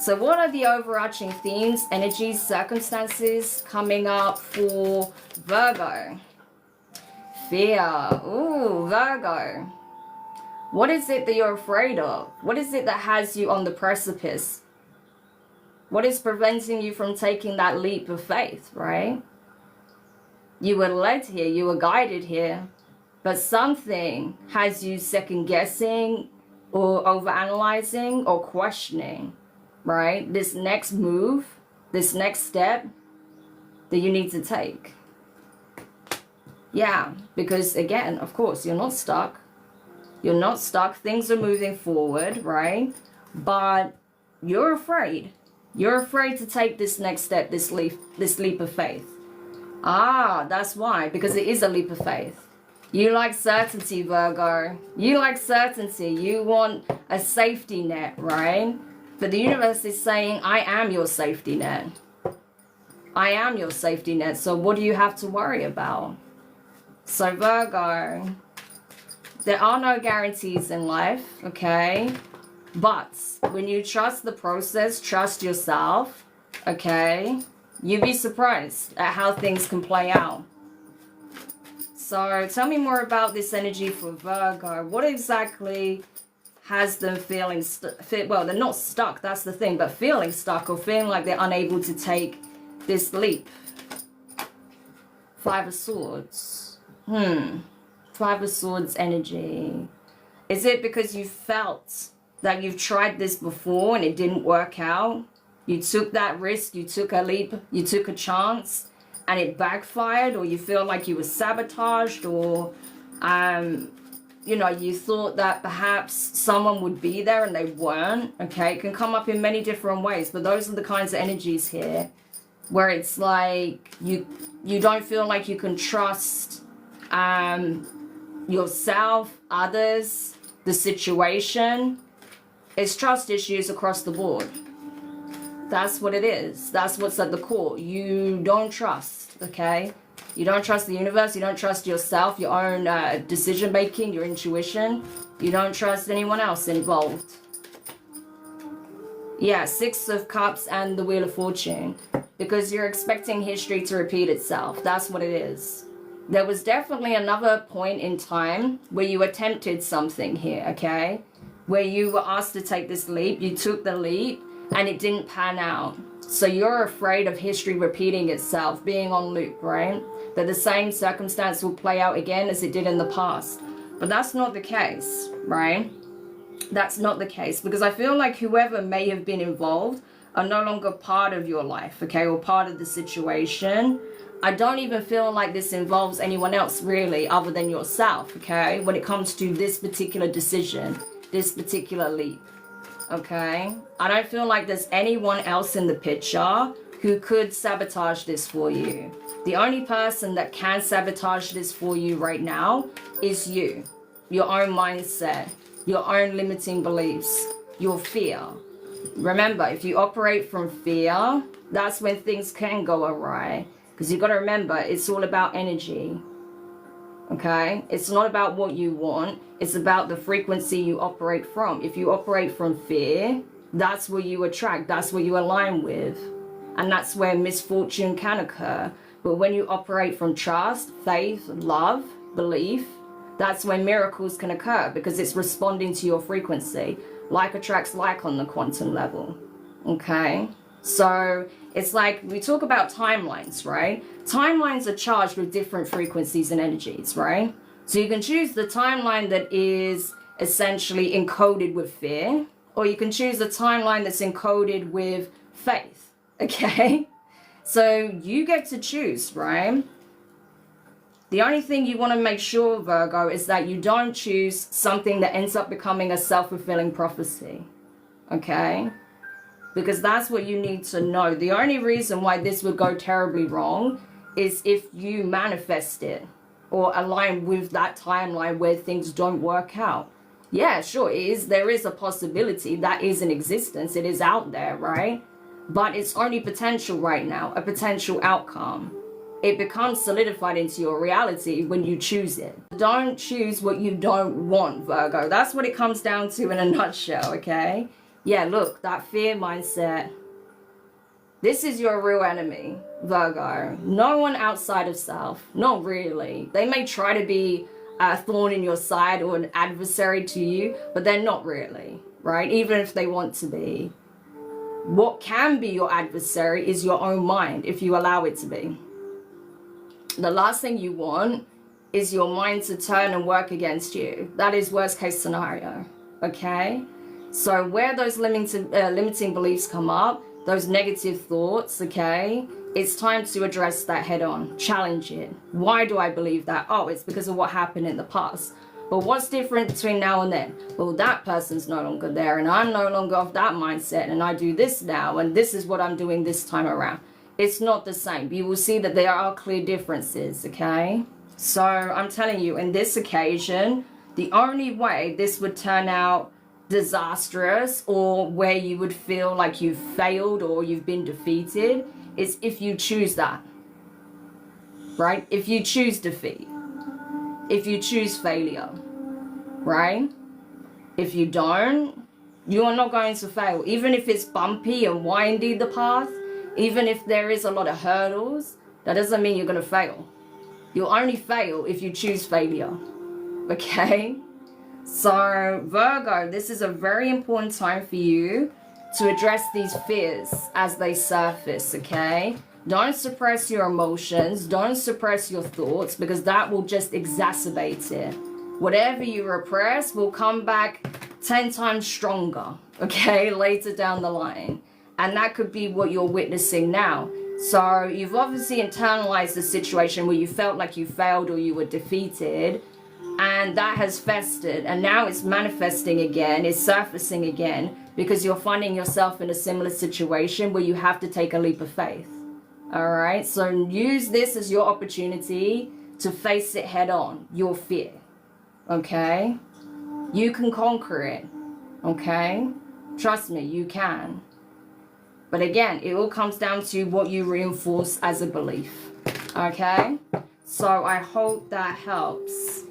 So what are the overarching themes, energies, circumstances coming up for Virgo? Fear. Ooh, Virgo. What is it that you're afraid of? What is it that has you on the precipice? What is preventing you from taking that leap of faith, right? You were led here, you were guided here, but something has you second guessing or overanalyzing or questioning, right? This next move, this next step that you need to take. Yeah, because again, of course, you're not stuck. You're not stuck. Things are moving forward, right? But you're afraid. You're afraid to take this next step, this leap of faith. Ah, that's why, because it is a leap of faith. You like certainty, Virgo. You like certainty. You want a safety net, right? But the universe is saying, I am your safety net. I am your safety net. So what do you have to worry about? So Virgo, there are no guarantees in life, okay? But when you trust the process, trust yourself, okay? You'd be surprised at how things can play out. So tell me more about this energy for Virgo. What exactly has them feeling, well, they're not stuck, that's the thing, but feeling stuck or feeling like they're unable to take this leap? Five of Swords. Five of Swords energy. Is it because you felt that you've tried this before and it didn't work out? You took that risk, you took a leap, you took a chance, and it backfired, or you feel like you were sabotaged, or you know, you thought that perhaps someone would be there and they weren't. Okay, it can come up in many different ways, but those are the kinds of energies here where it's like you don't feel like you can trust yourself, others, the situation. It's trust issues across the board. That's what it is. That's what's at the core. You don't trust, okay? You don't trust the universe. You don't trust yourself, your own decision making, your intuition. You don't trust anyone else involved. Yeah, Six of Cups and the Wheel of Fortune. Because you're expecting history to repeat itself. That's what it is. There was definitely another point in time where you attempted something here, okay? Where you were asked to take this leap. You took the leap and it didn't pan out. So you're afraid of history repeating itself, being on loop, right? That the same circumstance will play out again as it did in the past. But that's not the case, right? That's not the case, because I feel like whoever may have been involved are no longer part of your life, okay, or part of the situation. I don't even feel like this involves anyone else really other than yourself, okay, when it comes to this particular decision, this particular leap, okay? I don't feel like there's anyone else in the picture who could sabotage this for you. The only person that can sabotage this for you right now is you, your own mindset, your own limiting beliefs, your fear. Remember, if you operate from fear, that's when things can go awry. Because you've got to remember, it's all about energy. Okay? It's not about what you want. It's about the frequency you operate from. If you operate from fear, that's what you attract. That's what you align with. And that's where misfortune can occur. But when you operate from trust, faith, love, belief, that's when miracles can occur, because it's responding to your frequency. Like attracts like on the quantum level. Okay? So it's like we talk about timelines, right? Timelines are charged with different frequencies and energies, right? So you can choose the timeline that is essentially encoded with fear, or you can choose the timeline that's encoded with faith, okay? So you get to choose, right? The only thing you want to make sure, Virgo, is that you don't choose something that ends up becoming a self-fulfilling prophecy, okay? Because that's what you need to know. The only reason why this would go terribly wrong is if you manifest it or align with that timeline where things don't work out. Yeah, sure, there is a possibility that is in existence. It is out there, right? But it's only potential right now, a potential outcome. It becomes solidified into your reality when you choose it. Don't choose what you don't want, Virgo. That's what it comes down to in a nutshell, okay? Yeah, look, that fear mindset. This is your real enemy, Virgo. No one outside of self. Not really. They may try to be a thorn in your side or an adversary to you, but they're not really, right? Even if they want to be. What can be your adversary is your own mind, if you allow it to be. The last thing you want is your mind to turn and work against you. That is worst case scenario, okay? So where those limiting beliefs come up, those negative thoughts, okay, it's time to address that head on, challenge it. Why do I believe that? Oh, it's because of what happened in the past. But what's different between now and then? Well, that person's no longer there and I'm no longer of that mindset and I do this now and this is what I'm doing this time around. It's not the same. You will see that there are clear differences, okay? So I'm telling you, in this occasion, the only way this would turn out disastrous or where you would feel like you've failed or you've been defeated is if you choose that, right? If you choose defeat, if you choose failure, right? If you don't, you are not going to fail. Even if it's bumpy and windy, the path, even if there is a lot of hurdles, that doesn't mean you're going to fail. You'll only fail if you choose failure, okay? So Virgo, this is a very important time for you to address these fears as they surface, okay? Don't suppress your emotions, don't suppress your thoughts, because that will just exacerbate it. Whatever you repress will come back 10 times stronger, okay, later down the line. And that could be what you're witnessing now. So you've obviously internalized the situation where you felt like you failed or you were defeated, and that has festered, and now it's manifesting again, it's surfacing again, because you're finding yourself in a similar situation where you have to take a leap of faith. All right, so use this as your opportunity to face it head on, your fear, okay? You can conquer it, okay? Trust me, you can. But again, it all comes down to what you reinforce as a belief, okay? So I hope that helps.